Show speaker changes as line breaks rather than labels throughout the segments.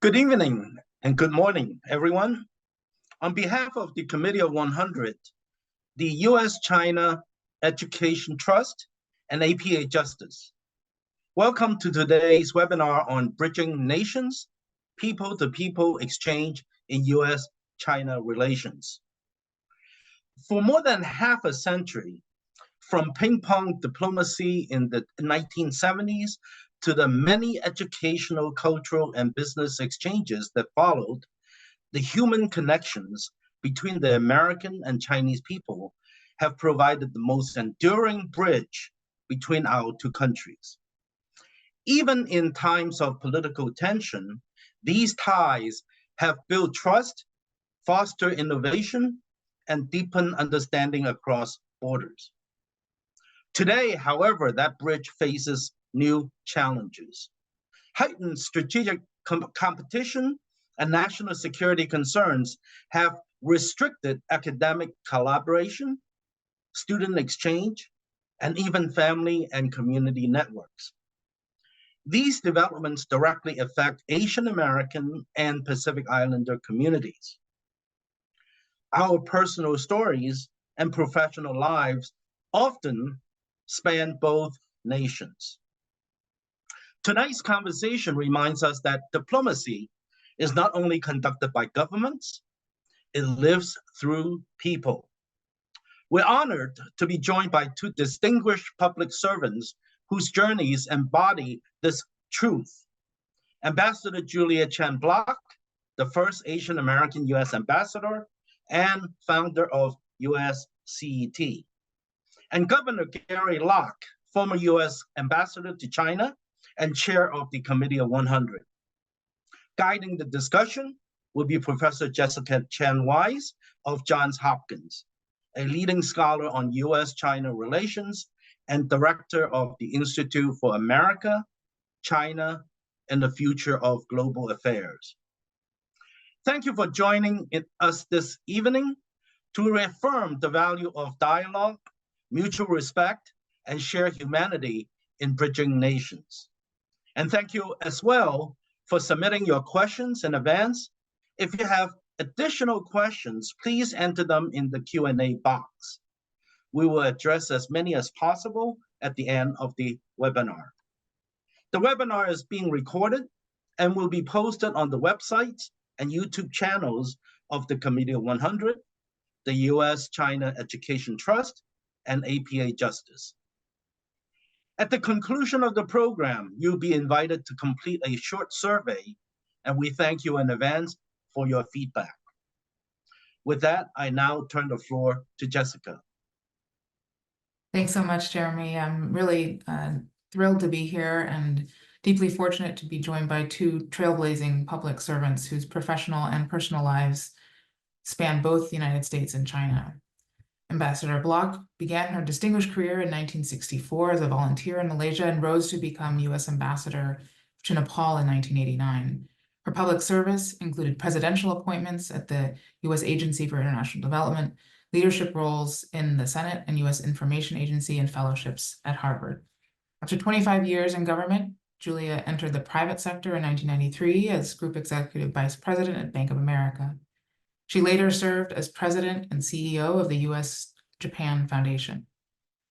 Good evening and good morning, everyone. On behalf of the Committee of 100, the U.S. China Education Trust, and APA Justice, welcome to today's webinar on Bridging Nations, People-to-People Exchange in U.S. China Relations. For more than half a century, from ping-pong diplomacy in the 1970s to the many educational, cultural, and business exchanges that followed, the human connections between the American and Chinese people have provided the most enduring bridge between our two countries. Even in times of political tension, these ties have built trust, fostered innovation, and deepened understanding across borders. Today, however, that bridge faces new challenges. Heightened strategic competition and national security concerns have restricted academic collaboration, student exchange, and even family and community networks. These developments directly affect Asian American and Pacific Islander communities. Our personal stories and professional lives often span both nations. Tonight's conversation reminds us that diplomacy is not only conducted by governments, it lives through people. We're honored to be joined by two distinguished public servants whose journeys embody this truth. Ambassador Julia Chen Bloch, the first Asian American U.S. ambassador and founder of U.S CET. And Governor Gary Locke, former U.S. ambassador to China and chair of the Committee of 100. Guiding the discussion will be Professor Jessica Chen Weiss of Johns Hopkins, a leading scholar on U.S. China relations and director of the Institute for America, China, and the Future of Global Affairs. Thank you for joining us this evening to reaffirm the value of dialogue, mutual respect, and shared humanity in bridging nations. And thank you as well for submitting your questions in advance. If you have additional questions, please enter them in the Q&A box. We will address as many as possible at the end of the webinar. The webinar is being recorded and will be posted on the websites and YouTube channels of the Committee of 100, the U.S. China Education Trust, and APA Justice. At the conclusion of the program, you'll be invited to complete a short survey, and we thank you in advance for your feedback. With that, I now turn the floor to Jessica.
Thanks so much, Jeremy. I'm really thrilled to be here and deeply fortunate to be joined by two trailblazing public servants whose professional and personal lives span both the United States and China. Ambassador Bloch began her distinguished career in 1964 as a volunteer in Malaysia and rose to become U.S. ambassador to Nepal in 1989. Her public service included presidential appointments at the U.S. Agency for International Development, leadership roles in the Senate and U.S. Information Agency, and fellowships at Harvard. After 25 years in government, Julia entered the private sector in 1993 as Group Executive Vice President at Bank of America. She later served as president and CEO of the U.S.-Japan Foundation.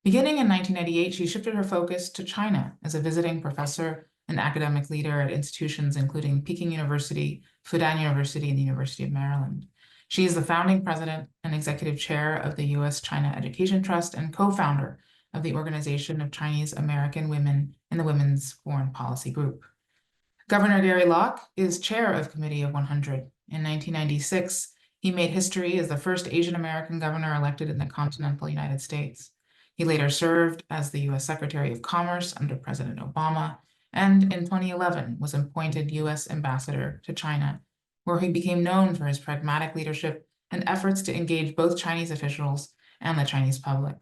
Beginning in 1998, she shifted her focus to China as a visiting professor and academic leader at institutions including Peking University, Fudan University, and the University of Maryland. She is the founding president and executive chair of the U.S. China Education Trust and co-founder of the Organization of Chinese American Women in the Women's Foreign Policy Group. Governor Gary Locke is chair of Committee of 100. In 1996, he made history as the first Asian American governor elected in the continental United States. He later served as the U.S. Secretary of Commerce under President Obama, and in 2011 was appointed U.S. ambassador to China, where he became known for his pragmatic leadership and efforts to engage both Chinese officials and the Chinese public.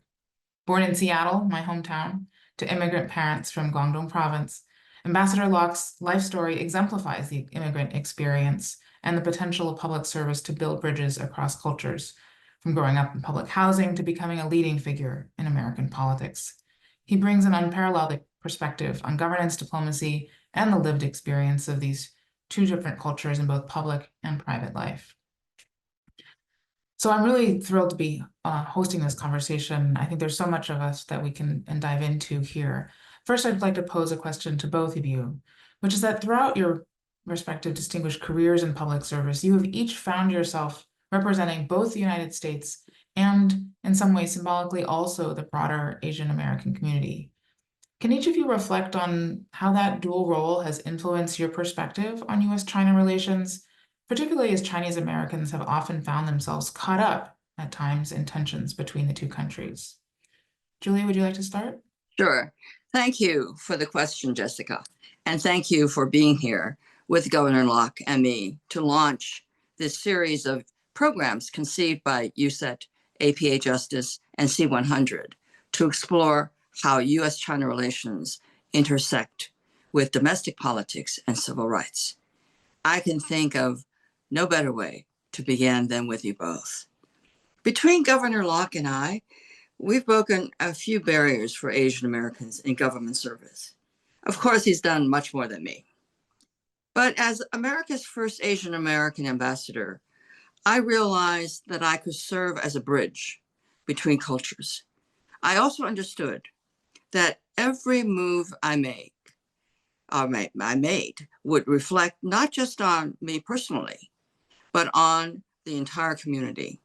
Born in Seattle, my hometown, to immigrant parents from Guangdong province, Ambassador Locke's life story exemplifies the immigrant experience and the potential of public service to build bridges across cultures, from growing up in public housing to becoming a leading figure in American politics. He brings an unparalleled perspective on governance, diplomacy, and the lived experience of these two different cultures in both public and private life. So I'm really thrilled to be hosting this conversation. I think there's so much of us that we can dive into here. First, I'd like to pose a question to both of you, which is that throughout your respective distinguished careers in public service, you have each found yourself representing both the United States and, in some ways, symbolically also the broader Asian American community. Can each of you reflect on how that dual role has influenced your perspective on U.S. China relations, particularly as Chinese Americans have often found themselves caught up at times in tensions between the two countries? Julia, would you like to start?
Sure. Thank you for the question, Jessica. And thank you for being here with Governor Locke and me to launch this series of programs conceived by USET, APA Justice, and C100 to explore how U.S. China relations intersect with domestic politics and civil rights. I can think of no better way to begin than with you both. Between Governor Locke and I, we've broken a few barriers for Asian Americans in government service. Of course, he's done much more than me. But as America's first Asian American ambassador, I realized that I could serve as a bridge between cultures. I also understood that every move I made would reflect not just on me personally, but on the entire community,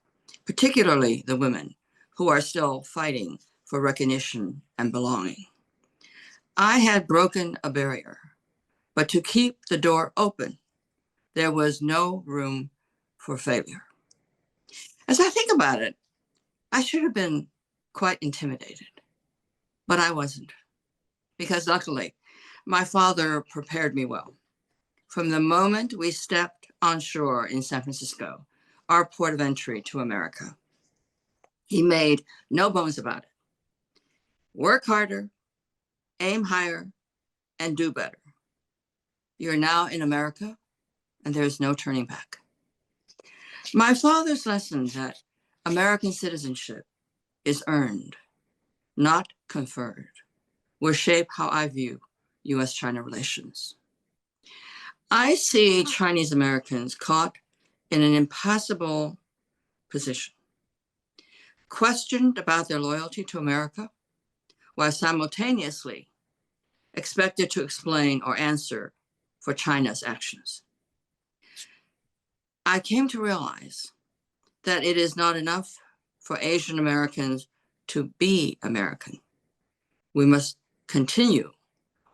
particularly the women who are still fighting for recognition and belonging. I had broken a barrier, but to keep the door open, there was no room for failure. As I think about it, I should have been quite intimidated, but I wasn't, because luckily, my father prepared me well. From the moment we stepped on shore in San Francisco, our port of entry to America, he made no bones about it. Work harder, aim higher, and do better. You're now in America, and there's no turning back. My father's lesson that American citizenship is earned, not conferred, will shape how I view U.S. China relations. I see Chinese Americans caught in an impassable position, questioned about their loyalty to America, while simultaneously expected to explain or answer for China's actions. I came to realize that it is not enough for Asian Americans to be American. We must continue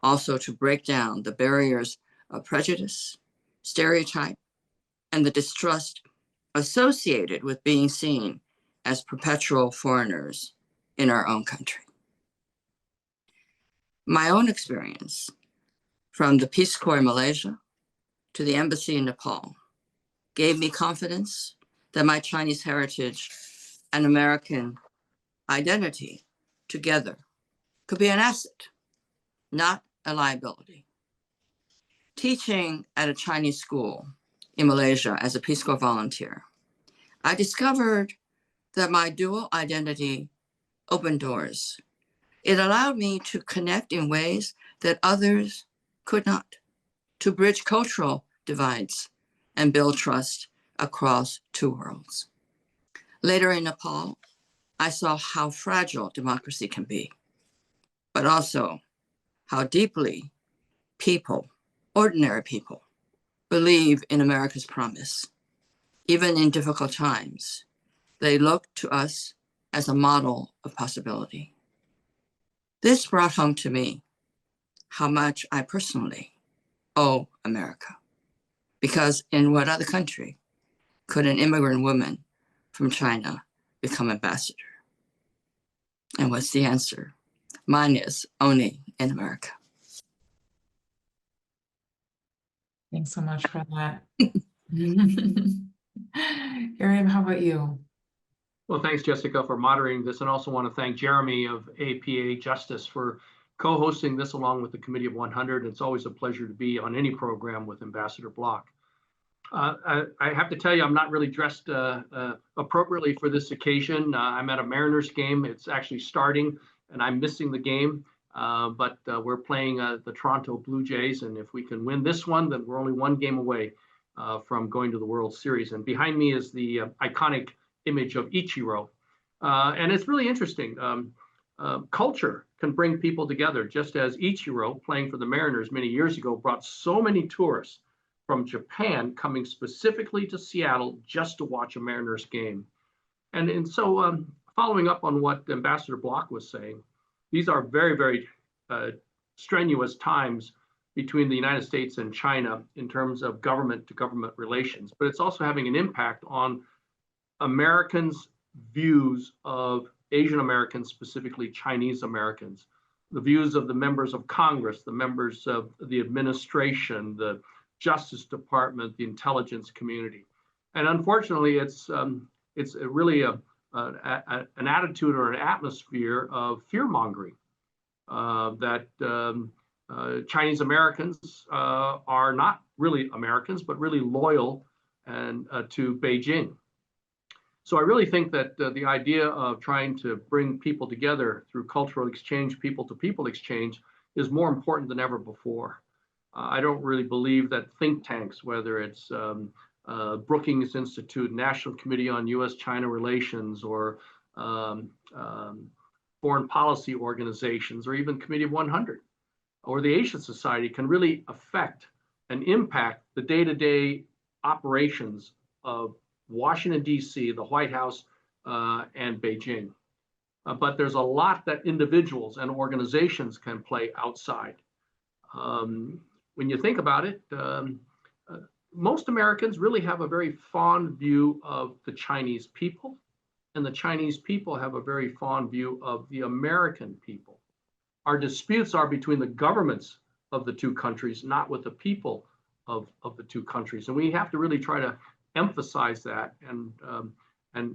also to break down the barriers of prejudice, stereotype, and the distrust associated with being seen as perpetual foreigners in our own country. My own experience, from the Peace Corps in Malaysia to the embassy in Nepal, gave me confidence that my Chinese heritage and American identity together could be an asset, not a liability. Teaching at a Chinese school in Malaysia as a Peace Corps volunteer, I discovered that my dual identity opened doors. It allowed me to connect in ways that others could not, to bridge cultural divides and build trust across two worlds. Later in Nepal, I saw how fragile democracy can be, but also how deeply people, ordinary people, believe in America's promise. Even in difficult times, they look to us as a model of possibility. This brought home to me how much I personally owe America, because in what other country could an immigrant woman from China become ambassador? And what's the answer? Mine is only in America.
Thanks so much for that. Ariam, how about you?
Well, thanks, Jessica, for moderating this, and also want to thank Jeremy of APA Justice for co-hosting this along with the Committee of 100. It's always a pleasure to be on any program with Ambassador Bloch. I have to tell you, I'm not really dressed appropriately for this occasion. I'm at a Mariners game. It's actually starting, and I'm missing the game. but we're playing the Toronto Blue Jays, and if we can win this one, then we're only one game away from going to the World Series. And behind me is the iconic image of Ichiro. And it's really interesting. Culture can bring people together, just as Ichiro, playing for the Mariners many years ago, brought so many tourists from Japan coming specifically to Seattle just to watch a Mariners game. And so following up on what Ambassador Bloch was saying, these are very, very strenuous times between the United States and China in terms of government-to-government relations, but it's also having an impact on Americans' views of Asian Americans, specifically Chinese Americans, the views of the members of Congress, the members of the administration, the Justice Department, the intelligence community. And unfortunately, it's really an attitude or an atmosphere of fear-mongering that Chinese Americans are not really Americans, but really loyal and to Beijing. So I really think that the idea of trying to bring people together through cultural exchange, people-to-people exchange, is more important than ever before. I don't really believe that think tanks, whether it's Brookings Institute, National Committee on U.S. China Relations, or foreign policy organizations, or even Committee of 100, or the Asian Society, can really affect and impact the day-to-day operations of Washington, D.C., the White House, and Beijing. But there's a lot that individuals and organizations can play outside. When you think about it, most Americans really have a very fond view of the Chinese people, and the Chinese people have a very fond view of the American people. Our disputes are between the governments of the two countries, not with the people of the two countries. And we have to really try to emphasize that and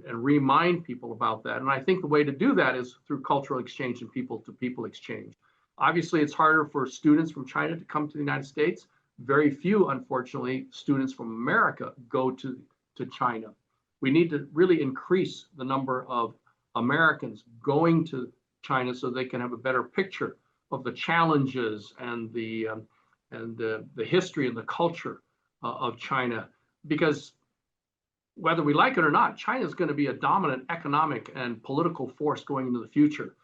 remind people about that. And I think the way to do that is through cultural exchange and people-to-people exchange. Obviously, it's harder for students from China to come to the United States. Very few, unfortunately, students from America go to China. We need to really increase the number of Americans going to China so they can have a better picture of the challenges and the history and the culture of China. Because whether we like it or not, China is going to be a dominant economic and political force going into the future.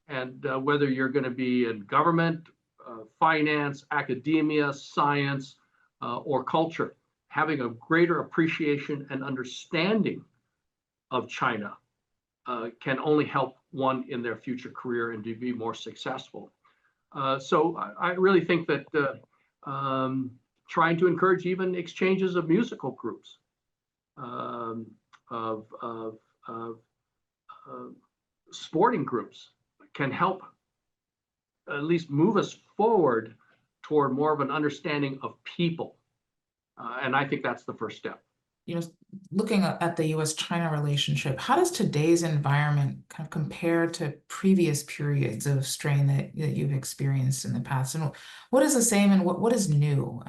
And whether you're going to be in government, finance, academia, science, or culture, having a greater appreciation and understanding of China can only help one in their future career and to be more successful. So I really think that trying to encourage even exchanges of musical groups, of sporting groups, can help at least move us forward toward more of an understanding of people. And I think that's the first step.
You know, looking at the U.S. China relationship, how does today's environment kind of compare to previous periods of strain that you've experienced in the past? And what is the same and what is new?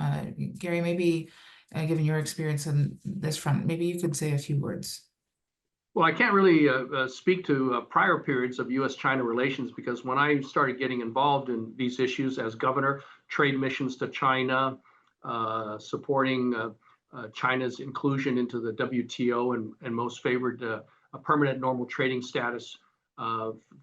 Gary, maybe given your experience on this front, maybe you could say a few words.
Well, I can't really speak to prior periods of U.S. China relations, because when I started getting involved in these issues as governor, trade missions to China, supporting China's inclusion into the WTO and most favored a permanent normal trading status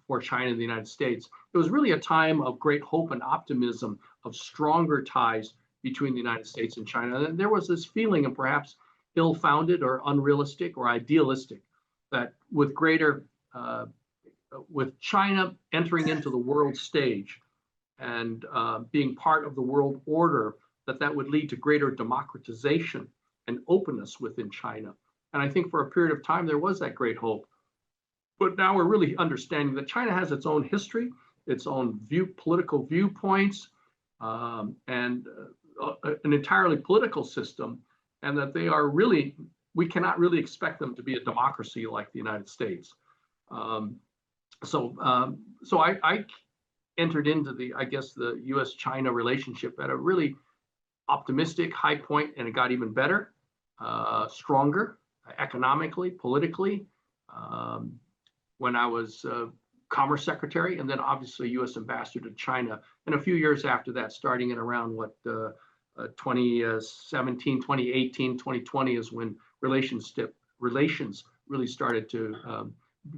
for China and the United States. It was really a time of great hope and optimism of stronger ties between the United States and China. And there was this feeling, and perhaps ill-founded or unrealistic or idealistic, that with China entering into the world stage and being part of the world order, that would lead to greater democratization and openness within China. And I think for a period of time, there was that great hope. But now we're really understanding that China has its own history, its own political viewpoints, and an entirely political system, and that they are really, we cannot really expect them to be a democracy like the United States. So I entered into the U.S. China relationship at a really optimistic high point, and it got even better, stronger economically, politically. When I was Commerce Secretary, and then obviously U.S. Ambassador to China. And a few years after that, starting in around 2017, 2018, 2020 is when relations really started to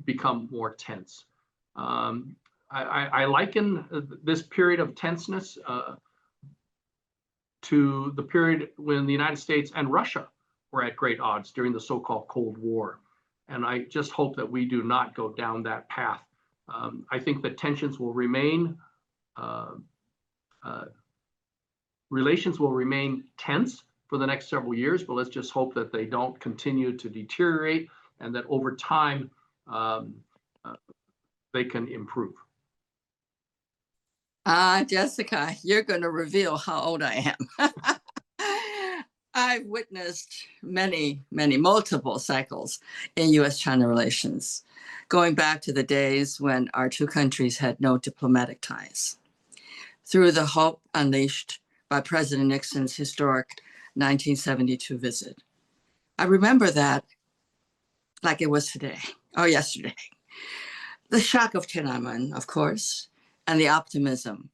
become more tense. I liken this period of tenseness to the period when the United States and Russia were at great odds during the so-called Cold War. And I just hope that we do not go down that path. I think that tensions will remain, relations will remain tense for the next several years, but let's just hope that they don't continue to deteriorate and that over time they can improve.
Jessica, you're going to reveal how old I am. I've witnessed multiple cycles in U.S. China relations, going back to the days when our two countries had no diplomatic ties, through the hope unleashed by President Nixon's historic 1972 visit. I remember that like it was today or yesterday. The shock of Tiananmen, of course, and the optimism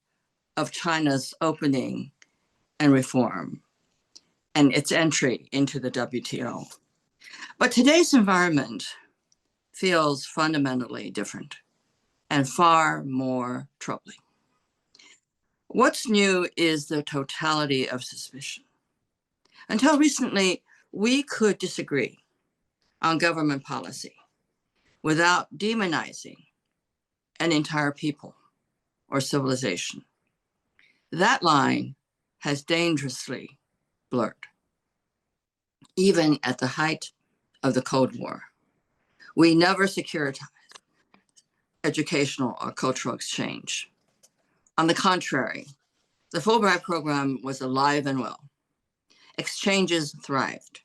of China's opening and reform and its entry into the WTO. But today's environment feels fundamentally different and far more troubling. What's new is the totality of suspicion. Until recently, we could disagree on government policy without demonizing an entire people or civilization. That line has dangerously blurred. Even at the height of the Cold War, we never securitized educational or cultural exchange. On the contrary, the Fulbright program was alive and well. Exchanges thrived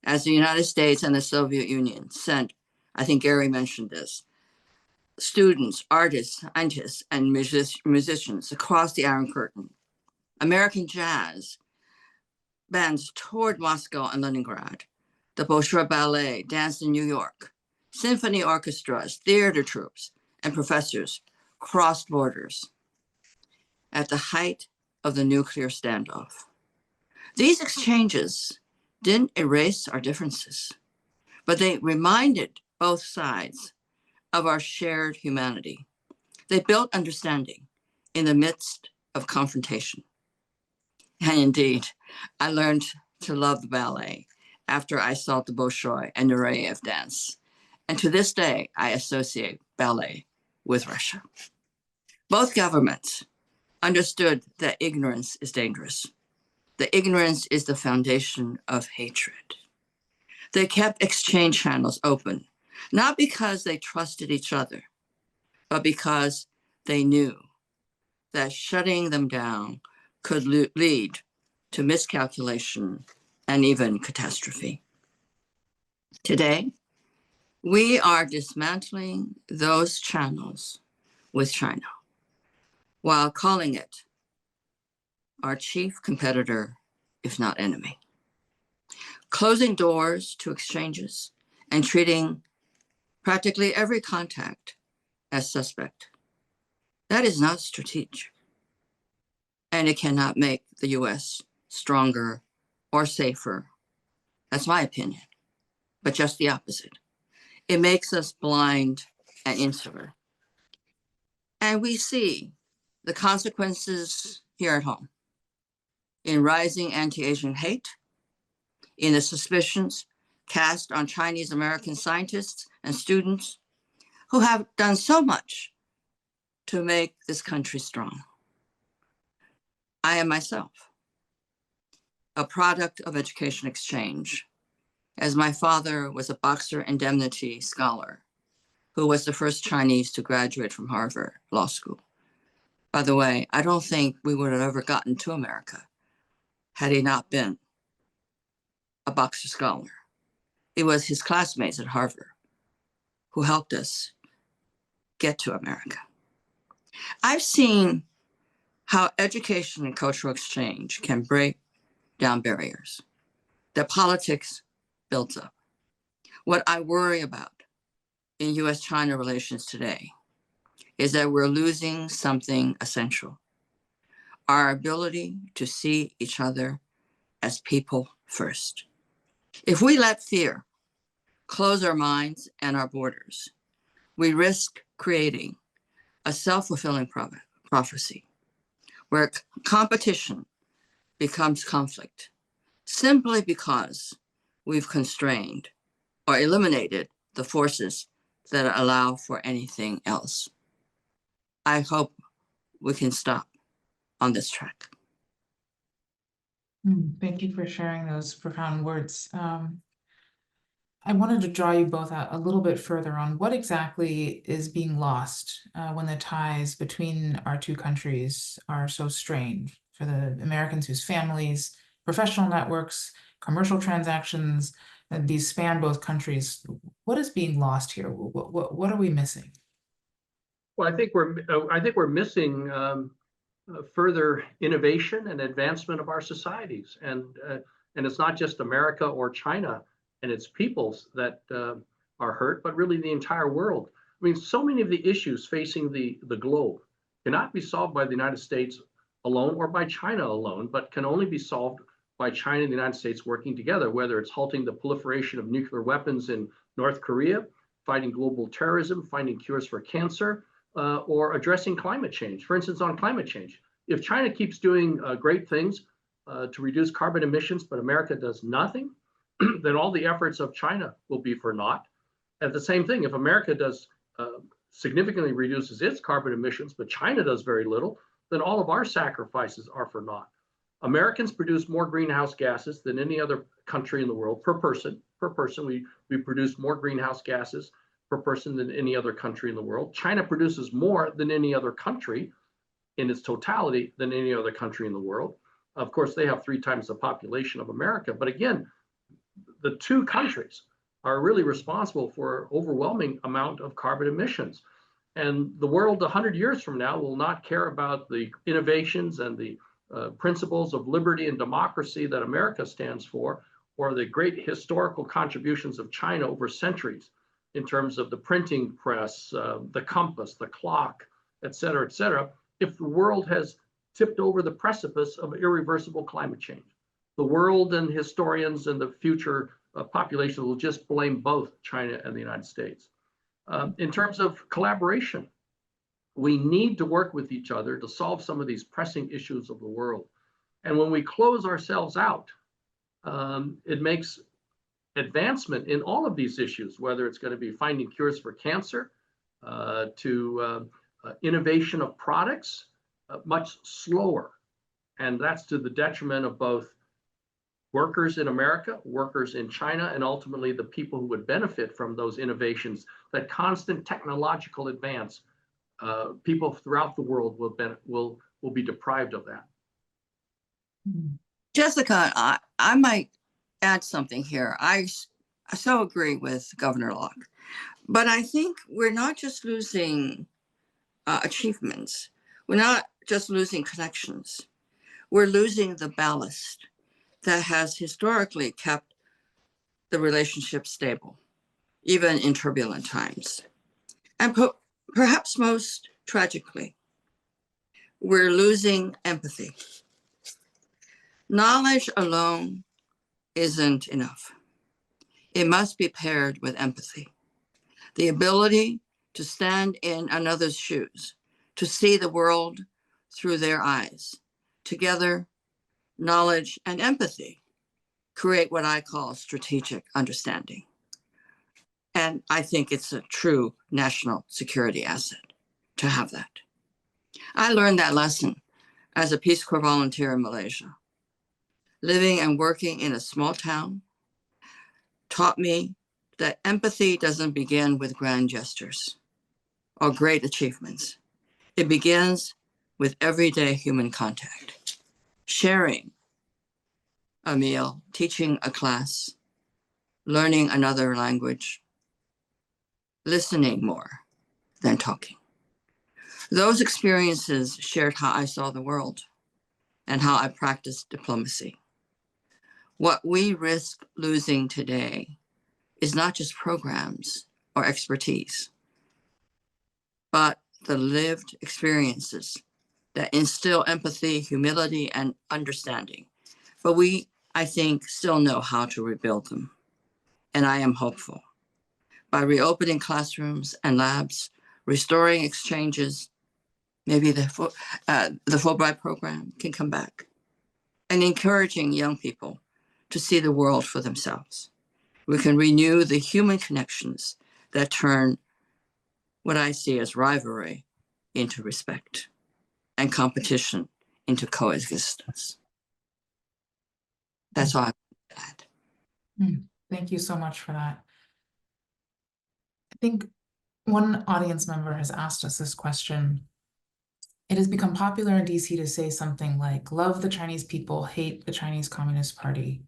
as the United States and the Soviet Union sent, I think Gary mentioned this, students, artists, scientists, and musicians across the Iron Curtain. American jazz bands toured Moscow and Leningrad. The Bolshoi Ballet danced in New York. Symphony orchestras, theater troupes, and professors crossed borders at the height of the nuclear standoff. These exchanges didn't erase our differences, but they reminded both sides of our shared humanity. They built understanding in the midst of confrontation. And indeed, I learned to love the ballet after I saw the Bolshoi and Nureyev dance. And to this day, I associate ballet with Russia. Both governments understood that ignorance is dangerous. The ignorance is the foundation of hatred. They kept exchange channels open, not because they trusted each other, but because they knew that shutting them down could lead to miscalculation and even catastrophe. Today, we are dismantling those channels with China while calling it our chief competitor, if not enemy. Closing doors to exchanges and treating practically every contact as suspect. That is not strategic. And it cannot make the US stronger or safer. That's my opinion, but just the opposite. It makes us blind and insular. And we see the consequences here at home in rising anti-Asian hate, in the suspicions cast on Chinese American scientists and students who have done so much to make this country strong. I am myself a product of education exchange, as my father was a Boxer Indemnity scholar who was the first Chinese to graduate from Harvard Law School. By the way, I don't think we would have ever gotten to America had he not been a Boxer scholar. It was his classmates at Harvard who helped us get to America. I've seen how education and cultural exchange can break down barriers that politics builds up. What I worry about in U.S. China relations today is that we're losing something essential: our ability to see each other as people first. If we let fear close our minds and our borders, we risk creating a self-fulfilling prophecy where competition becomes conflict simply because we've constrained or eliminated the forces that allow for anything else. I hope we can stop on this track.
Thank you for sharing those profound words. I wanted to draw you both out a little bit further on what exactly is being lost when the ties between our two countries are so strained for the Americans whose families, professional networks, commercial transactions, these span both countries. What is being lost here? What are we missing?
Well, I think we're missing further innovation and advancement of our societies, and it's not just America or China and its peoples that are hurt, but really the entire world. I mean, so many of the issues facing the globe cannot be solved by the United States alone or by China alone, but can only be solved by China and the United States working together, whether it's halting the proliferation of nuclear weapons in North Korea, fighting global terrorism, finding cures for cancer, or addressing climate change. For instance, on climate change, if China keeps doing great things to reduce carbon emissions, but America does nothing, then all the efforts of China will be for naught. At the same thing, if America does significantly reduces its carbon emissions, but China does very little, then all of our sacrifices are for naught. Americans produce more greenhouse gases than any other country in the world per person. We produce more greenhouse gases per person than any other country in the world. China produces more than any other country in its totality than any other country in the world. Of course, they have 3 times the population of America. But again, the two countries are really responsible for an overwhelming amount of carbon emissions. And the world 100 years from now will not care about the innovations and the principles of liberty and democracy that America stands for, or the great historical contributions of China over centuries in terms of the printing press, the compass, the clock, et cetera, if the world has tipped over the precipice of irreversible climate change. The world and historians and the future population will just blame both China and the United States. In terms of collaboration, we need to work with each other to solve some of these pressing issues of the world. And when we close ourselves out, it makes advancement in all of these issues, whether it's going to be finding cures for cancer, to innovation of products, much slower. And that's to the detriment of both workers in America, workers in China, and ultimately the people who would benefit from those innovations, that constant technological advance. People throughout the world will be deprived of that.
Jessica, I might add something here. I so agree with Governor Locke, but I think we're not just losing achievements. We're not just losing connections. We're losing the ballast that has historically kept the relationship stable, even in turbulent times. And perhaps most tragically, we're losing empathy. Knowledge alone isn't enough. It must be paired with empathy. The ability to stand in another's shoes, to see the world through their eyes. Together, knowledge and empathy create what I call strategic understanding. And I think it's a true national security asset to have that. I learned that lesson as a Peace Corps volunteer in Malaysia. Living and working in a small town taught me that empathy doesn't begin with grand gestures or great achievements. It begins with everyday human contact, sharing a meal, teaching a class, learning another language, listening more than talking. Those experiences shared how I saw the world and how I practiced diplomacy. What we risk losing today is not just programs or expertise, but the lived experiences that instill empathy, humility, and understanding. But we, I think, still know how to rebuild them. And I am hopeful. By reopening classrooms and labs, restoring exchanges, maybe the Fulbright program can come back, and encouraging young people to see the world for themselves. We can renew the human connections that turn what I see as rivalry into respect and competition into coexistence. That's all I want to add.
Thank you so much for that. I think one audience member has asked us this question. It has become popular in DC to say something like, love the Chinese people, hate the Chinese Communist Party.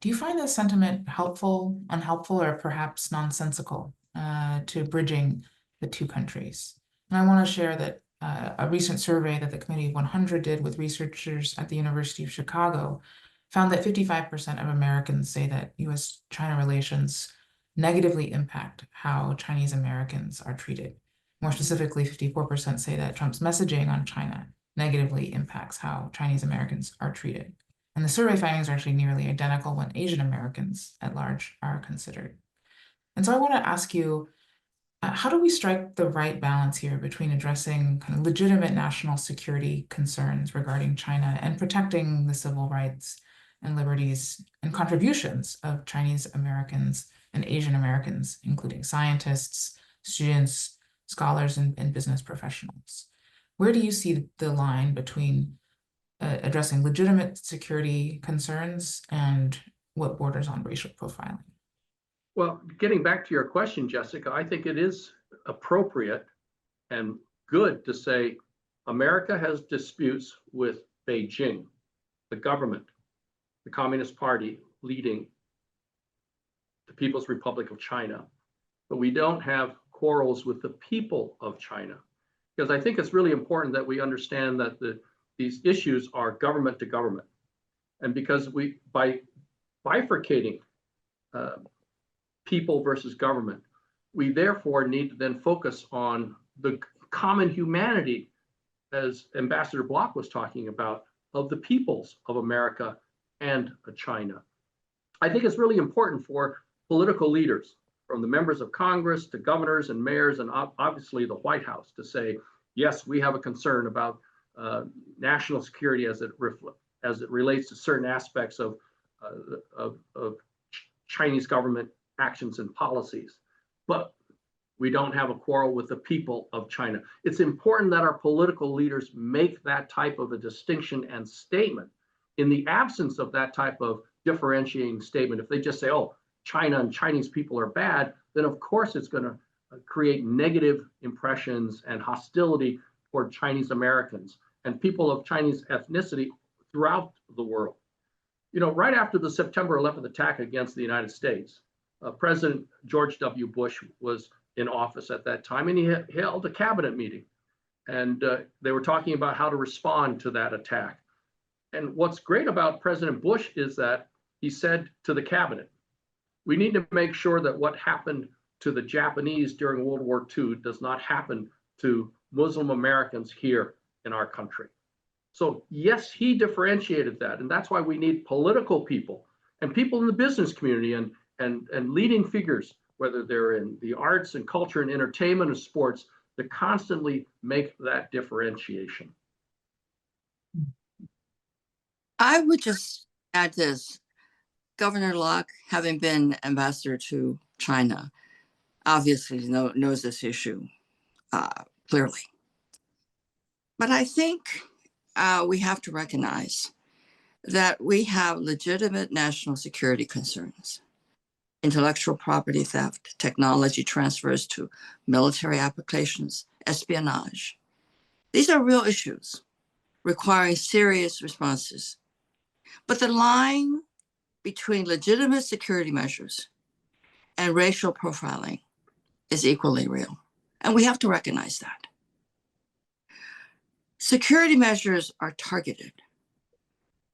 Do you find this sentiment helpful, unhelpful, or perhaps nonsensical to bridging the two countries? And I want to share that a recent survey that the Committee of 100 did with researchers at the University of Chicago found that 55% of Americans say that U.S. China relations negatively impact how Chinese Americans are treated. More specifically, 54% say that Trump's messaging on China negatively impacts how Chinese Americans are treated. And the survey findings are actually nearly identical when Asian Americans at large are considered. And so I want to ask you, how do we strike the right balance here between addressing kind of legitimate national security concerns regarding China and protecting the civil rights and liberties and contributions of Chinese Americans and Asian Americans, including scientists, students, scholars, and business professionals? Where do you see the line between addressing legitimate security concerns and what borders on racial profiling?
Well, getting back to your question, Jessica, I think it is appropriate and good to say America has disputes with Beijing, the government, the Communist Party leading the People's Republic of China, but we don't have quarrels with the people of China, because I think it's really important that we understand that these issues are government to government. And because by bifurcating people versus government, we therefore need to then focus on the common humanity, as Ambassador Bloch was talking about, of the peoples of America and China. I think it's really important for political leaders, from the members of Congress to governors and mayors, and obviously the White House, to say, yes, we have a concern about national security as it relates to certain aspects of Chinese government actions and policies, but we don't have a quarrel with the people of China. It's important that our political leaders make that type of a distinction and statement. In the absence of that type of differentiating statement, if they just say, oh, China and Chinese people are bad, then of course it's going to create negative impressions and hostility toward Chinese Americans and people of Chinese ethnicity throughout the world. You know, right after the September 11th attack against the United States, President George W. Bush was in office at that time, and he held a cabinet meeting. And they were talking about how to respond to that attack. And what's great about President Bush is that he said to the cabinet, we need to make sure that what happened to the Japanese during World War II does not happen to Muslim Americans here in our country. So yes, he differentiated that. And that's why we need political people and people in the business community and leading figures, whether they're in the arts and culture and entertainment and sports, to constantly make that differentiation.
I would just add this. Governor Locke, having been ambassador to China, obviously knows this issue clearly. But I think we have to recognize that we have legitimate national security concerns. Intellectual property theft, technology transfers to military applications, espionage. These are real issues requiring serious responses. But the line between legitimate security measures and racial profiling is equally real. And we have to recognize that. Security measures are targeted,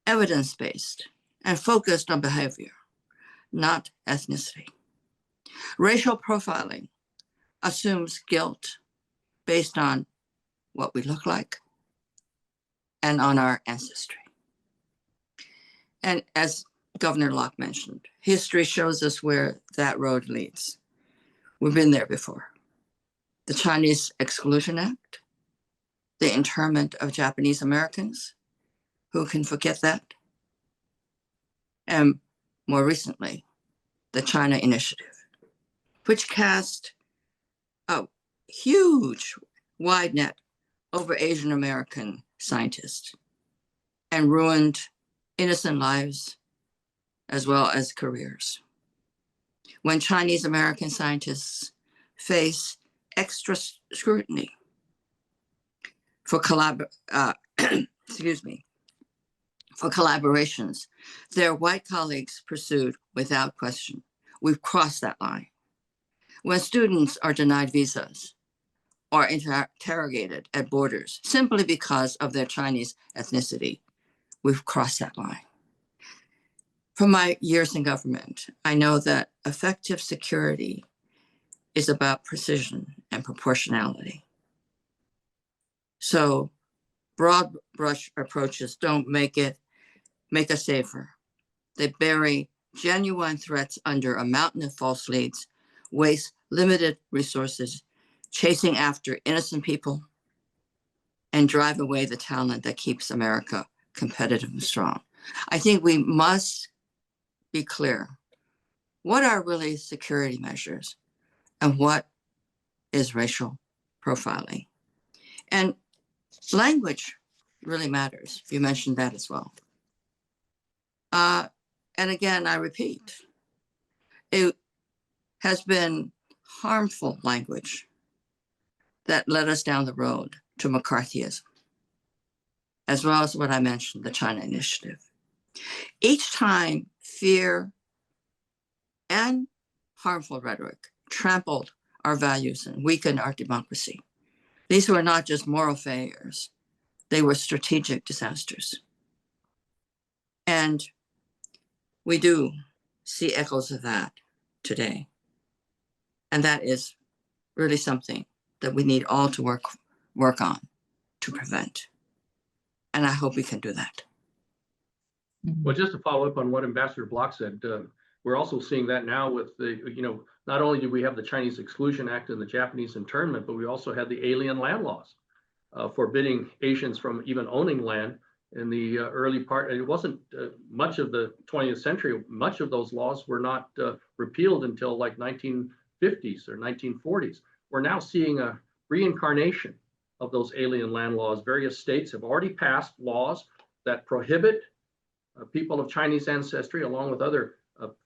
evidence-based, and focused on behavior, not ethnicity. Racial profiling assumes guilt based on what we look like and on our ancestry. And as Governor Locke mentioned, history shows us where that road leads. We've been there before. The Chinese Exclusion Act, the internment of Japanese Americans, who can forget that? And more recently, the China Initiative, which cast a huge wide net over Asian American scientists and ruined innocent lives as well as careers. When Chinese American scientists face extra scrutiny for collaborations their white colleagues pursued without question. We've crossed that line. When students are denied visas or interrogated at borders simply because of their Chinese ethnicity, we've crossed that line. From my years in government, I know that effective security is about precision and proportionality. So broad brush approaches don't make us safer. They bury genuine threats under a mountain of false leads, waste limited resources, chasing after innocent people, and drive away the talent that keeps America competitive and strong. I think we must be clear. What are really security measures and what is racial profiling? And language really matters. You mentioned that as well. And again, I repeat, it has been harmful language that led us down the road to McCarthyism, as well as what I mentioned, the China Initiative. Each time, fear and harmful rhetoric trampled our values and weakened our democracy. These were not just moral failures, they were strategic disasters. And we do see echoes of that today. And that is really something that we need all to work on to prevent. And I hope we can do that.
Well, just to follow up on what Ambassador Bloch said, we're also seeing that now with the, not only do we have the Chinese Exclusion Act and the Japanese internment, but we also had the alien land laws forbidding Asians from even owning land in the early part. It wasn't much of the 20th century. Much of those laws were not repealed until like 1950s or 1940s. We're now seeing a reincarnation of those alien land laws. Various states have already passed laws that prohibit people of Chinese ancestry, along with other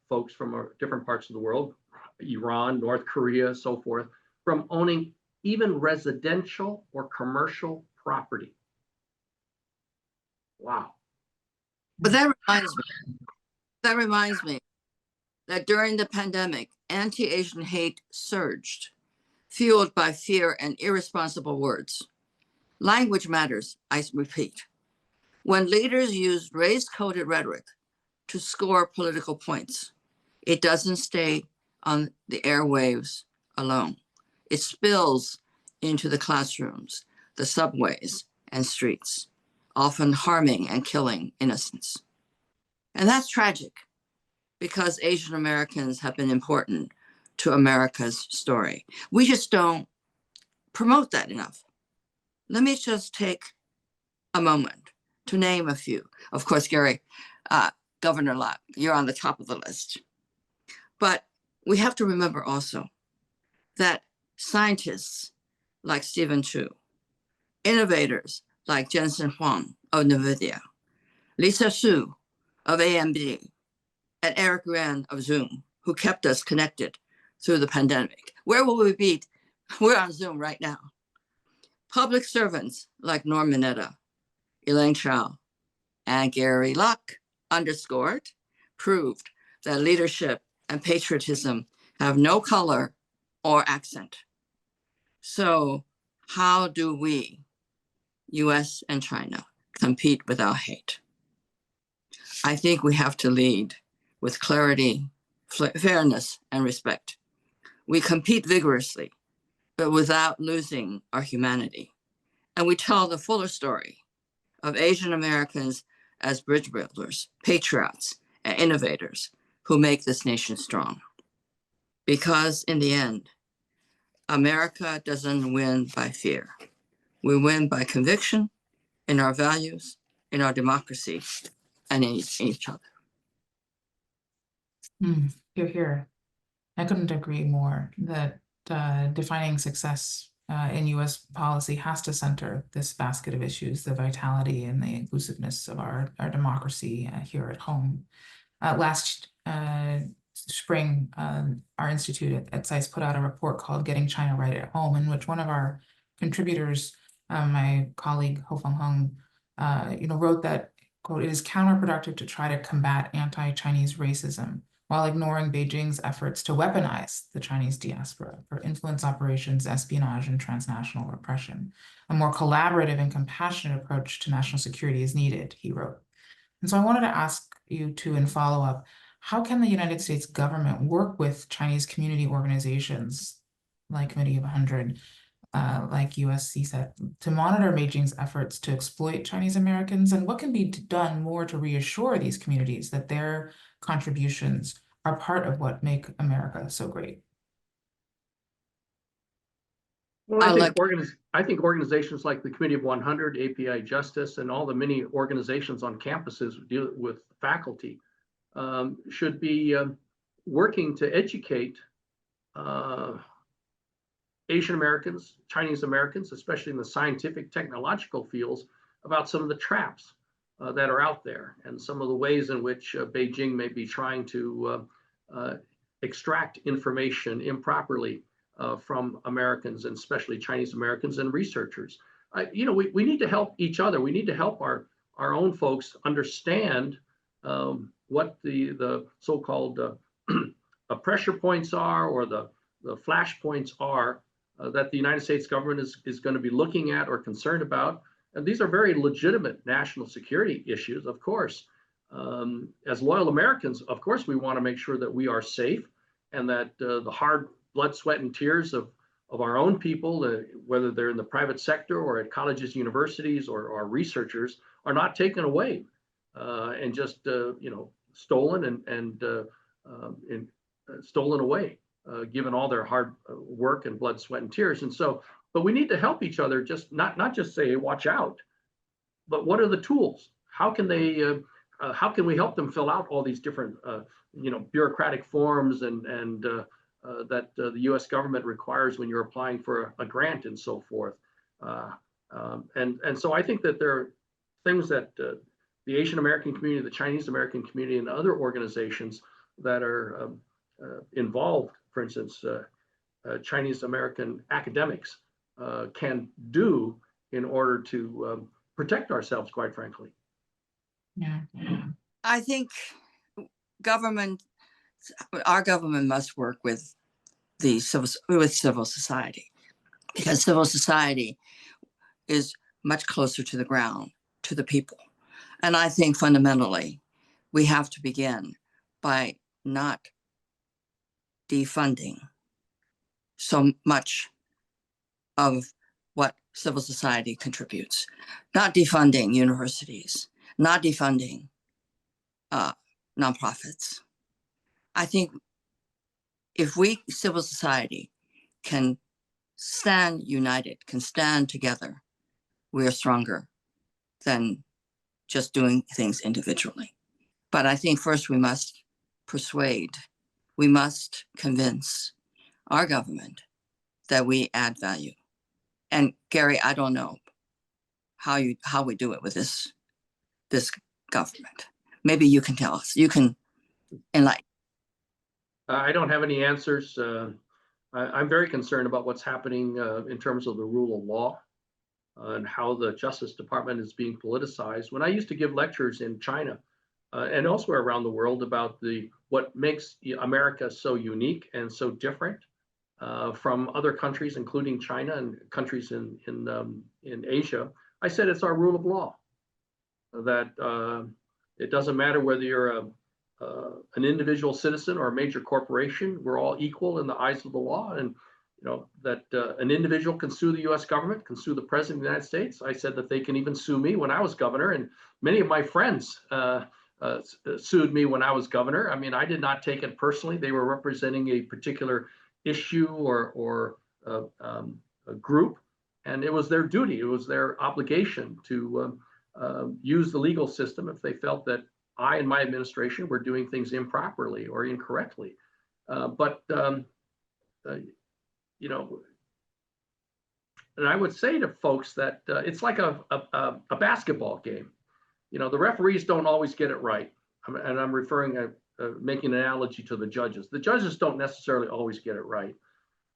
folks from different parts of the world, Iran, North Korea, so forth, from owning even residential or commercial property. Wow.
But that reminds me that during the pandemic, anti-Asian hate surged, fueled by fear and irresponsible words. Language matters, I repeat. When leaders use race-coded rhetoric to score political points, it doesn't stay on the airwaves alone. It spills into the classrooms, the subways, and streets, often harming and killing innocents. And that's tragic because Asian Americans have been important to America's story. We just don't promote that enough. Let me just take a moment to name a few. Of course, Gary, Governor Locke, you're on the top of the list. But we have to remember also that scientists like Stephen Chu, innovators like Jensen Huang of NVIDIA, Lisa Su of AMD, and Eric Yuan of Zoom, who kept us connected through the pandemic. Where will we be? We're on Zoom right now. Public servants like Norm Mineta, Elaine Chao, and Gary Locke proved that leadership and patriotism have no color or accent. So how do we, U.S. and China, compete without hate? I think we have to lead with clarity, fairness, and respect. We compete vigorously but without losing our humanity. And we tell the fuller story of Asian Americans as bridge builders, patriots, and innovators who make this nation strong. Because in the end, America doesn't win by fear. We win by conviction in our values, in our democracy, and in each other.
Hear, hear. I couldn't agree more that defining success in U.S. policy has to center this basket of issues, the vitality and the inclusiveness of our democracy here at home. Last spring, our institute at Zeiss put out a report called Getting China Right at Home, in which one of our contributors, my colleague Ho Feng Hung, wrote that, quote, "It is counterproductive to try to combat anti-Chinese racism while ignoring Beijing's efforts to weaponize the Chinese diaspora for influence operations, espionage, and transnational repression. A more collaborative and compassionate approach to national security is needed," he wrote. And so I wanted to ask you to, in follow-up, how can the United States government work with Chinese community organizations like Committee of 100, like U.S. CSET, to monitor Beijing's efforts to exploit Chinese Americans? And what can be done more to reassure these communities that their contributions are part of what make America so great?
Well, I think organizations like the Committee of 100, API Justice, and all the many organizations on campuses who deal with faculty should be working to educate Asian Americans, Chinese Americans, especially in the scientific technological fields, about some of the traps that are out there and some of the ways in which Beijing may be trying to extract information improperly from Americans, and especially Chinese Americans and researchers. We need to help each other. We need to help our own folks understand what the so-called pressure points are, or the flash points are that the United States government is going to be looking at or concerned about. And these are very legitimate national security issues, of course. As loyal Americans, of course, we want to make sure that we are safe, and that the hard blood, sweat, and tears of our own people, whether they're in the private sector or at colleges, universities, or researchers, are not taken away and just stolen and stolen away, given all their hard work and blood, sweat, and tears. And so, but we need to help each other, just not just say, hey, watch out, but what are the tools? How can they? How can we help them fill out all these different, bureaucratic forms and that the U.S. government requires when you're applying for a grant and so forth? And so I think that there are things that the Asian American community, the Chinese American community, and other organizations that are involved, for instance, Chinese American academics can do in order to protect ourselves, quite frankly.
Yeah.
I think our government must work with civil society, because civil society is much closer to the ground, to the people. And I think fundamentally, we have to begin by not defunding so much of what civil society contributes, not defunding universities, not defunding nonprofits. I think if we, civil society, can stand united, can stand together, we are stronger than just doing things individually. But I think first we must persuade, we must convince our government that we add value. And Gary, I don't know how we do it with this government. Maybe you can tell us. You can enlighten.
I don't have any answers. I'm very concerned about what's happening in terms of the rule of law and how the Justice Department is being politicized. When I used to give lectures in China and elsewhere around the world about what makes America so unique and so different from other countries, including China and countries in Asia, I said it's our rule of law. That it doesn't matter whether you're an individual citizen or a major corporation, we're all equal in the eyes of the law. And that an individual can sue the U.S. government, can sue the president of the United States. I said that they can even sue me when I was governor, and many of my friends sued me when I was governor. I mean, I did not take it personally. They were representing a particular issue or a group, and it was their duty, it was their obligation to use the legal system if they felt that I and my administration were doing things improperly or incorrectly. And I would say to folks that it's like a basketball game. The referees don't always get it right. And I'm referring, making an analogy to the judges. The judges don't necessarily always get it right.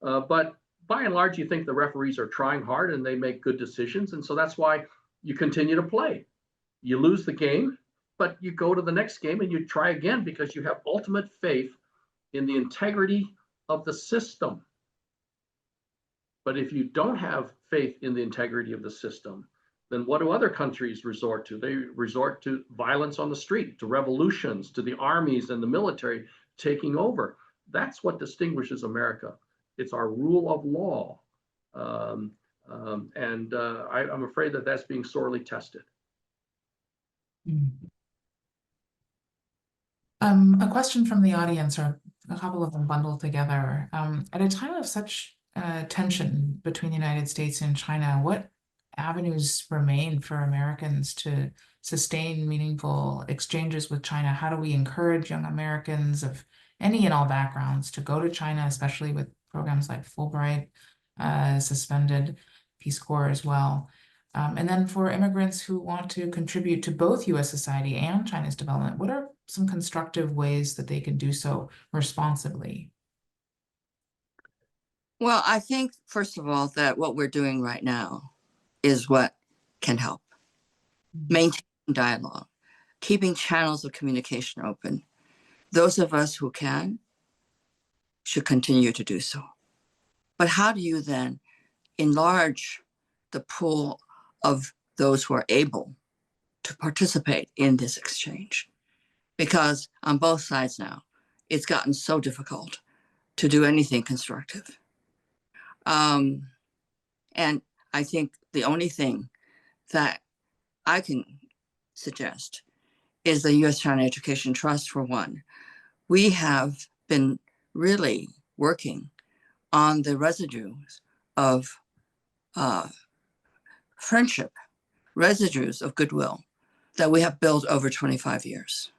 But by and large, you think the referees are trying hard and they make good decisions. And so that's why you continue to play. You lose the game, but you go to the next game and you try again because you have ultimate faith in the integrity of the system. But if you don't have faith in the integrity of the system, then what do other countries resort to? They resort to violence on the street, to revolutions, to the armies and the military taking over. That's what distinguishes America. It's our rule of law. I'm afraid that that's being sorely tested.
A question from the audience, or a couple of them bundled together. At a time of such tension between the United States and China, what avenues remain for Americans to sustain meaningful exchanges with China? How do we encourage young Americans of any and all backgrounds to go to China, especially with programs like Fulbright suspended, Peace Corps as well? And then for immigrants who want to contribute to both U.S. society and China's development, what are some constructive ways that they can do so responsibly?
Well, I think, first of all, that what we're doing right now is what can help. Maintaining dialogue, keeping channels of communication open. Those of us who can should continue to do so. But how do you then enlarge the pool of those who are able to participate in this exchange? Because on both sides now, it's gotten so difficult to do anything constructive. And I think the only thing that I can suggest is the U.S. China Education Trust, for one. We have been really working on the residues of friendship, residues of goodwill that we have built over 25 years.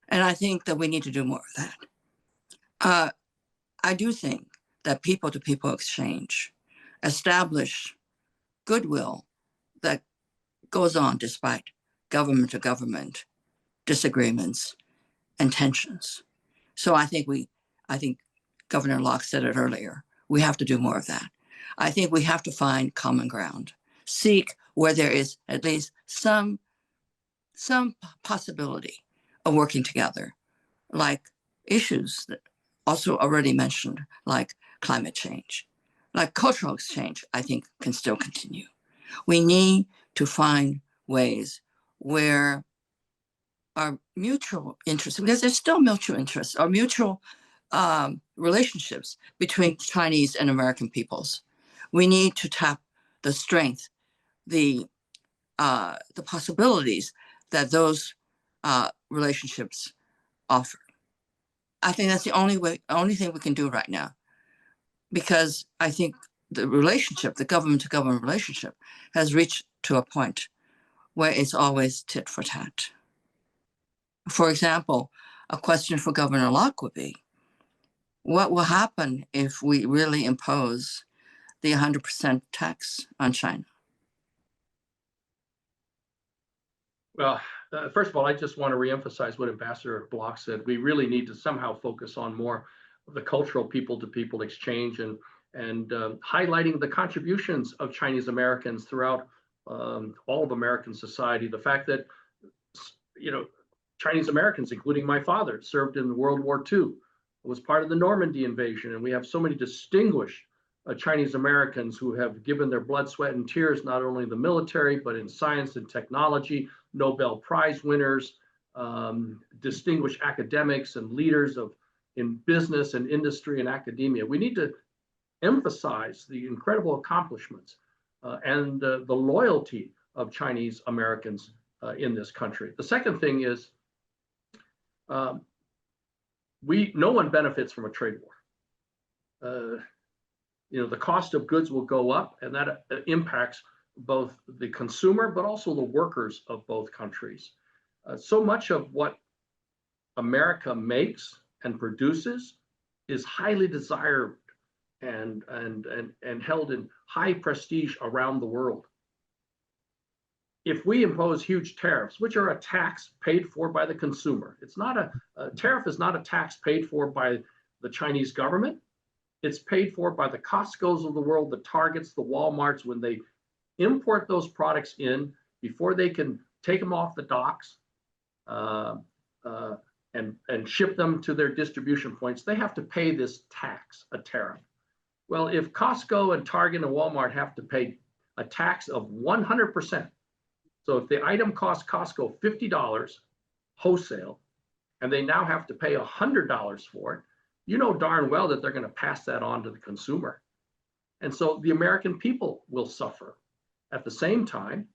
And I think that we need to do more of that. I do think that people-to-people exchange establish goodwill that goes on despite government-to-government disagreements and tensions. So I think Governor Locke said it earlier, we have to do more of that. I think we have to find common ground, seek where there is at least some possibility of working together, like issues that also already mentioned, like climate change, like cultural exchange, I think can still continue. We need to find ways where our mutual interests, because there's still mutual interests, or mutual relationships between Chinese and American peoples. We need to tap the strength, the possibilities that those relationships offer. I think that's the only thing we can do right now, because I think the relationship, the government-to-government relationship, has reached to a point where it's always tit for tat. For example, a question for Governor Locke would be, what will happen if we really impose the 100% tax on China?
Well, first of all, I just want to reemphasize what Ambassador Bloch said. We really need to somehow focus on more of the cultural people-to-people exchange and highlighting the contributions of Chinese Americans throughout all of American society. The fact that, Chinese Americans, including my father, served in World War II, was part of the Normandy invasion. And we have so many distinguished Chinese Americans who have given their blood, sweat, and tears, not only in the military, but in science and technology, Nobel Prize winners, distinguished academics and leaders in business and industry and academia. We need to emphasize the incredible accomplishments and the loyalty of Chinese Americans in this country. The second thing is no one benefits from a trade war. The cost of goods will go up, and that impacts both the consumer, but also the workers of both countries. So much of what America makes and produces is highly desired and held in high prestige around the world. If we impose huge tariffs, which are a tax paid for by the consumer, it's not a tariff is not a tax paid for by the Chinese government. It's paid for by the Costco's of the world, the Targets, the Walmarts, when they import those products in before they can take them off the docks and ship them to their distribution points. They have to pay this tax, a tariff. Well, if Costco and Target and Walmart have to pay a tax of 100%, so if the item costs Costco $50 wholesale, and they now have to pay $100 for it, you know darn well that they're going to pass that on to the consumer. And so the American people will suffer. At the same time,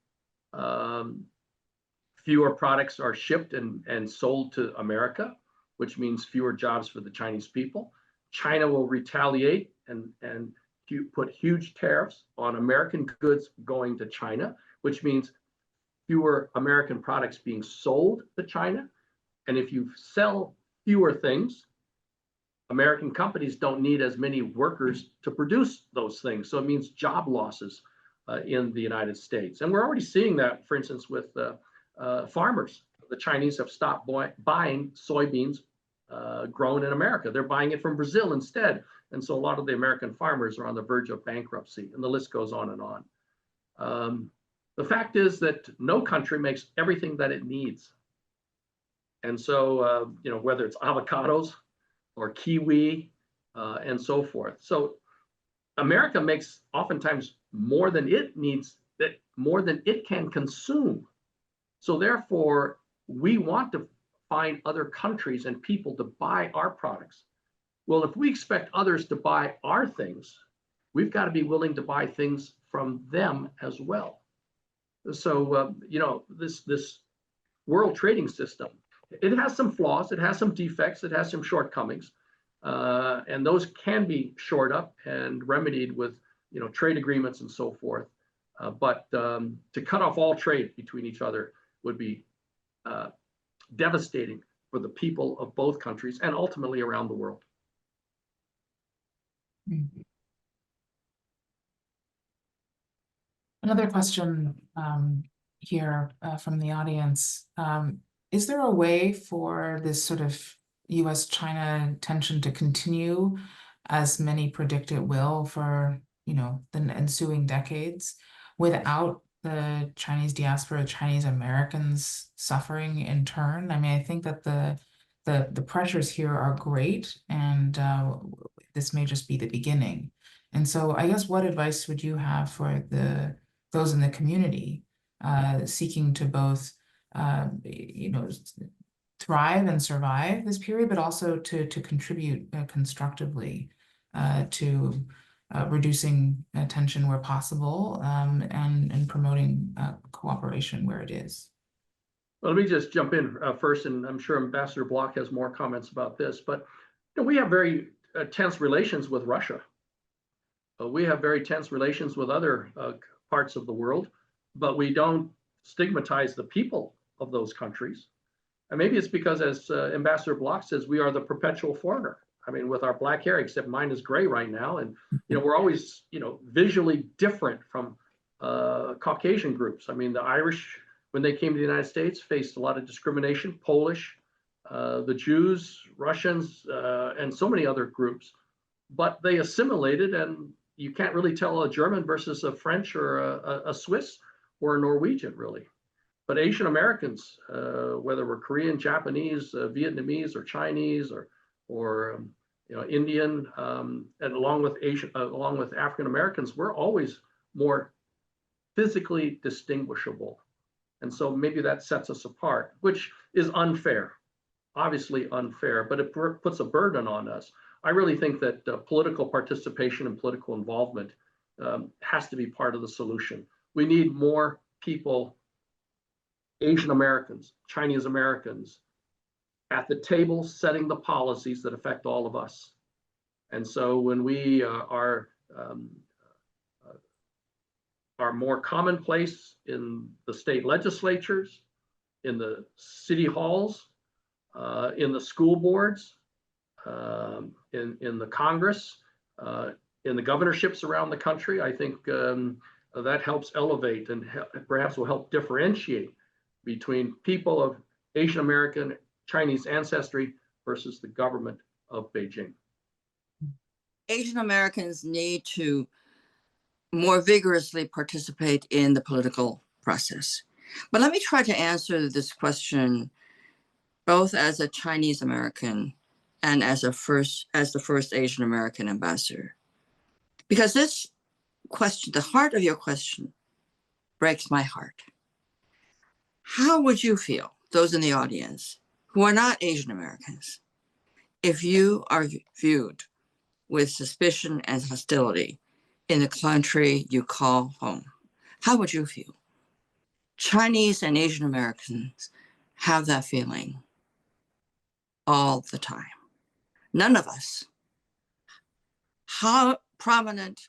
fewer products are shipped and sold to America, which means fewer jobs for the Chinese people. China will retaliate and put huge tariffs on American goods going to China, which means fewer American products being sold to China. And if you sell fewer things, American companies don't need as many workers to produce those things. So it means job losses in the United States. And we're already seeing that, for instance, with farmers. The Chinese have stopped buying soybeans grown in America. They're buying it from Brazil instead. And so a lot of the American farmers are on the verge of bankruptcy, and the list goes on and on. The fact is that no country makes everything that it needs. And so, whether it's avocados or kiwi and so forth. So America makes oftentimes more than it needs, more than it can consume. So therefore, we want to find other countries and people to buy our products. Well, if we expect others to buy our things, we've got to be willing to buy things from them as well. So, this world trading system, it has some flaws, it has some defects, it has some shortcomings, and those can be shored up and remedied with, trade agreements and so forth. But to cut off all trade between each other would be devastating for the people of both countries and ultimately around the world.
Mm-hmm. Another question here from the audience. Is there a way for this sort of U.S.-China tension to continue, as many predict it will, for the ensuing decades, without the Chinese diaspora, Chinese Americans suffering in turn? I mean, I think that the pressures here are great, and this may just be the beginning. And so I guess, what advice would you have for those in the community seeking to both, thrive and survive this period, but also to contribute constructively to reducing tension where possible and promoting cooperation where it is?
Well, let me just jump in first, and I'm sure Ambassador Bloch has more comments about this, but we have very tense relations with Russia. We have very tense relations with other parts of the world, but we don't stigmatize the people of those countries. And maybe it's because, as Ambassador Bloch says, we are the perpetual foreigner. I mean, with our black hair, except mine is gray right now. And, we're always, visually different from Caucasian groups. I mean, the Irish, when they came to the United States, faced a lot of discrimination. Polish, the Jews, Russians, and so many other groups. But they assimilated, and you can't really tell a German versus a French or a Swiss or a Norwegian, really. But Asian Americans, whether we're Korean, Japanese, Vietnamese, or Chinese, or Indian, and along with African Americans, we're always more physically distinguishable. And so maybe that sets us apart, which is unfair, obviously unfair, but it puts a burden on us. I really think that political participation and political involvement has to be part of the solution. We need more people, Asian Americans, Chinese Americans, at the table setting the policies that affect all of us. And so when we are more commonplace in the state legislatures, in the city halls, in the school boards, in the Congress, in the governorships around the country, I think that helps elevate and perhaps will help differentiate between people of Asian American, Chinese ancestry versus the government of Beijing.
Asian Americans need to more vigorously participate in the political process. But let me try to answer this question both as a Chinese American and as the first Asian American ambassador. Because this question, the heart of your question, breaks my heart. How would you feel, those in the audience who are not Asian Americans, if you are viewed with suspicion and hostility in the country you call home? How would you feel? Chinese and Asian Americans have that feeling all the time. None of us, how prominent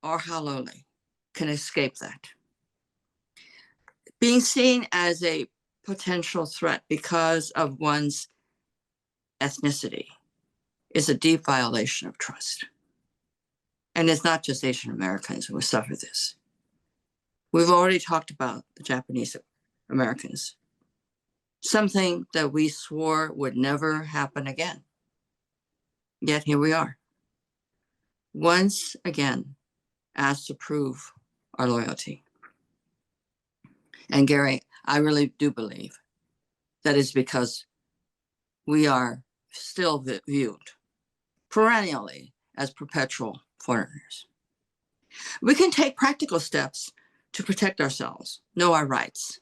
or how lowly, can escape that. Being seen as a potential threat because of one's ethnicity is a deep violation of trust. And it's not just Asian Americans who suffer this. We've already talked about the Japanese Americans, something that we swore would never happen again. Yet here we are, once again asked to prove our loyalty. And Gary, I really do believe that is because we are still viewed perennially as perpetual foreigners. We can take practical steps to protect ourselves, know our rights,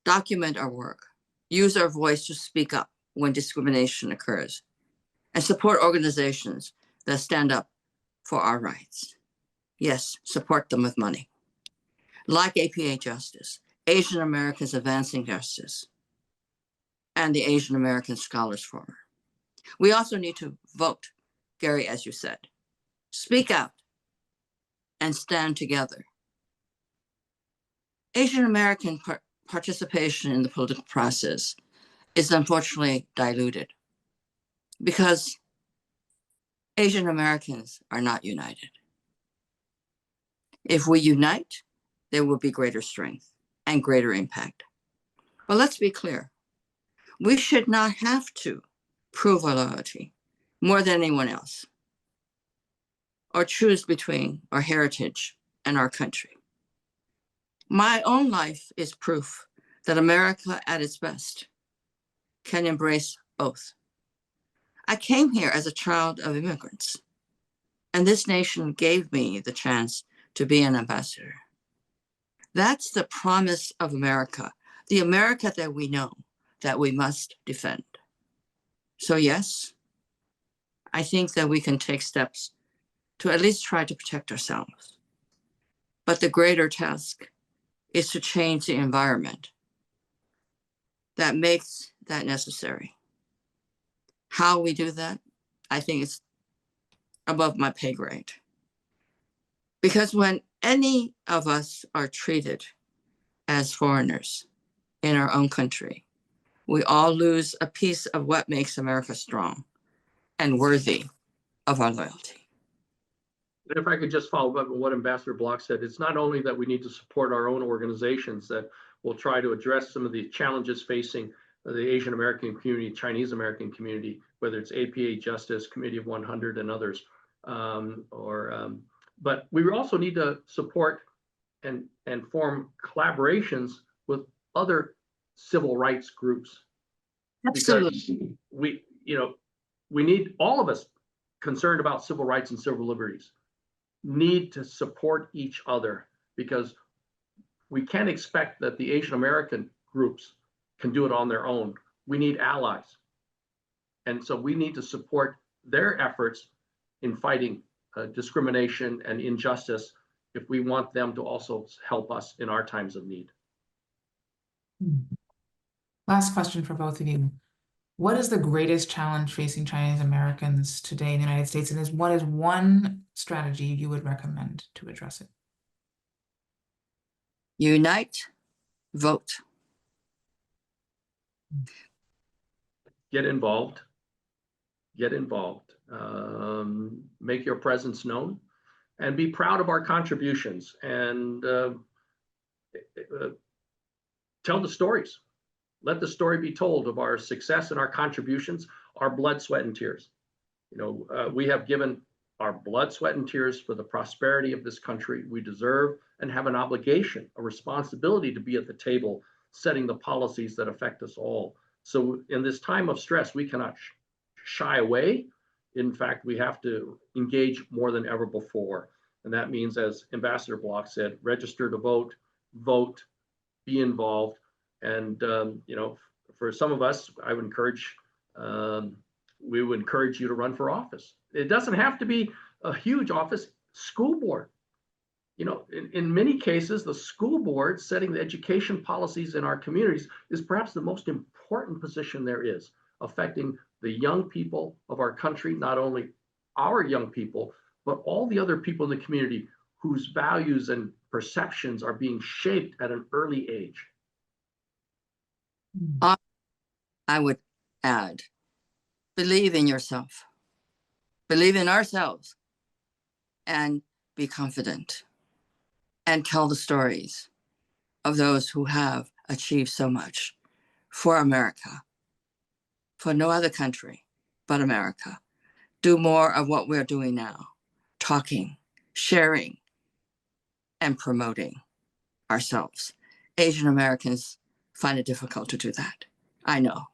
document our work, use our voice to speak up when discrimination occurs, and support organizations that stand up for our rights. Yes, support them with money. Like APA Justice, Asian Americans Advancing Justice, and the Asian American Scholars Forum. We also need to vote, Gary, as you said. Speak out and stand together. Asian American participation in the political process is unfortunately diluted because Asian Americans are not united. If we unite, there will be greater strength and greater impact. But let's be clear. We should not have to prove our loyalty more than anyone else or choose between our heritage and our country. My own life is proof that America at its best can embrace both. I came here as a child of immigrants, and this nation gave me the chance to be an ambassador. That's the promise of America, the America that we know, that we must defend. So yes, I think that we can take steps to at least try to protect ourselves. But the greater task is to change the environment that makes that necessary. How we do that, I think it's above my pay grade. Because when any of us are treated as foreigners in our own country, we all lose a piece of what makes America strong and worthy of our loyalty.
And if I could just follow up on what Ambassador Bloch said, it's not only that we need to support our own organizations that will try to address some of the challenges facing the Asian American community, Chinese American community, whether it's APA Justice, Committee of 100 and others, but we also need to support and form collaborations with other civil rights groups.
Absolutely.
We need, all of us concerned about civil rights and civil liberties need to support each other, because we can't expect that the Asian American groups can do it on their own. We need allies. And so we need to support their efforts in fighting discrimination and injustice if we want them to also help us in our times of need.
Last question for both of you. What is the greatest challenge facing Chinese Americans today in the United States? And what is one strategy you would recommend to address it?
Unite, vote.
Get involved. Get involved. Make your presence known, and be proud of our contributions, and tell the stories. Let the story be told of our success and our contributions, our blood, sweat, and tears. You know, we have given our blood, sweat, and tears for the prosperity of this country. We deserve and have an obligation, a responsibility to be at the table, setting the policies that affect us all. So in this time of stress, we cannot shy away. In fact, we have to engage more than ever before. And that means, as Ambassador Bloch said, register to vote, vote, be involved. And, you know, for some of us, I would encourage, we would encourage you to run for office. It doesn't have to be a huge office. School board. You know, in many cases, the school board setting the education policies in our communities is perhaps the most important position there is, affecting the young people of our country, not only our young people, but all the other people in the community whose values and perceptions are being shaped at an early age.
I would add, believe in yourself, believe in ourselves, and be confident, and tell the stories of those who have achieved so much for America, for no other country but America. Do more of what we're doing now, talking, sharing, and promoting ourselves. Asian Americans find it difficult to do that. I know,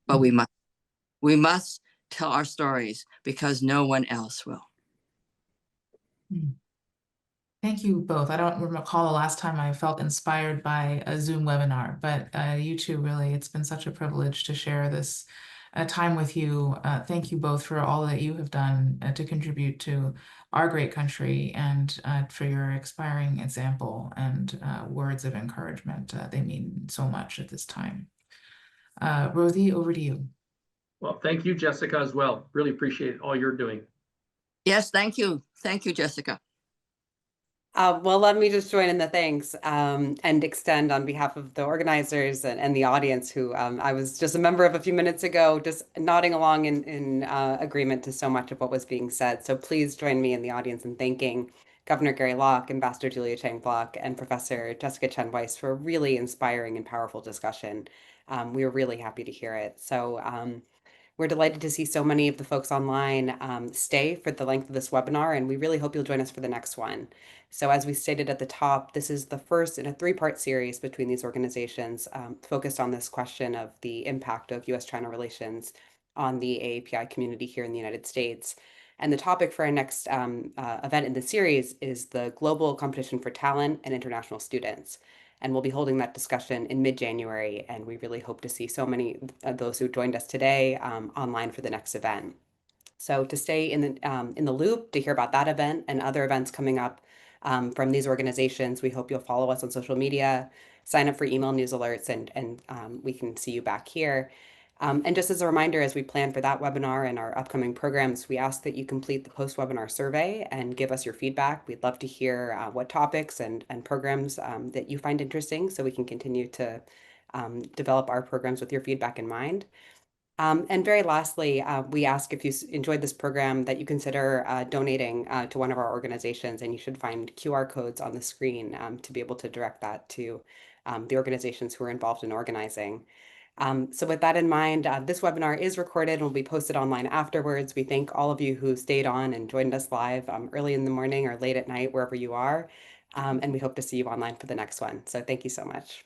but we must tell our stories because no one else will.
Thank you both. I don't recall the last time I felt inspired by a Zoom webinar, but you two, really, it's been such a privilege to share this time with you. Thank you both for all that you have done to contribute to our great country, and for your inspiring example and words of encouragement. They mean so much at this time. Rosie, over to you.
Well, thank you, Jessica, as well. Really appreciate all you're doing.
Yes, thank you. Thank you, Jessica.
Well, let me just join in the thanks and extend on behalf of the organizers and the audience who I was just a member of a few minutes ago, just nodding along in agreement to so much of what was being said. So please join me in the audience in thanking Governor Gary Locke, Ambassador Julia Chang Bloch, and Professor Jessica Chen Weiss for a really inspiring and powerful discussion. We were really happy to hear it. So we're delighted to see so many of the folks online stay for the length of this webinar, and we really hope you'll join us for the next one. So as we stated at the top, this is the first in a three-part series between these organizations focused on this question of the impact of U.S. China relations on the AAPI community here in the United States. And the topic for our next event in the series is the Global Competition for Talent and International Students. And we'll be holding that discussion in mid-January, and we really hope to see so many of those who joined us today online for the next event. So to stay in the loop, to hear about that event and other events coming up from these organizations, we hope you'll follow us on social media, sign up for email news alerts, and we can see you back here. And just as a reminder, as we plan for that webinar and our upcoming programs, we ask that you complete the post-webinar survey and give us your feedback. We'd love to hear what topics and programs that you find interesting, so we can continue to develop our programs with your feedback in mind. And very lastly, we ask if you enjoyed this program that you consider donating to one of our organizations, and you should find QR codes on the screen to be able to direct that to the organizations who are involved in organizing. So with that in mind, this webinar is recorded and will be posted online afterwards. We thank all of you who stayed on and joined us live early in the morning or late at night, wherever you are. And we hope to see you online for the next one. So thank you so much.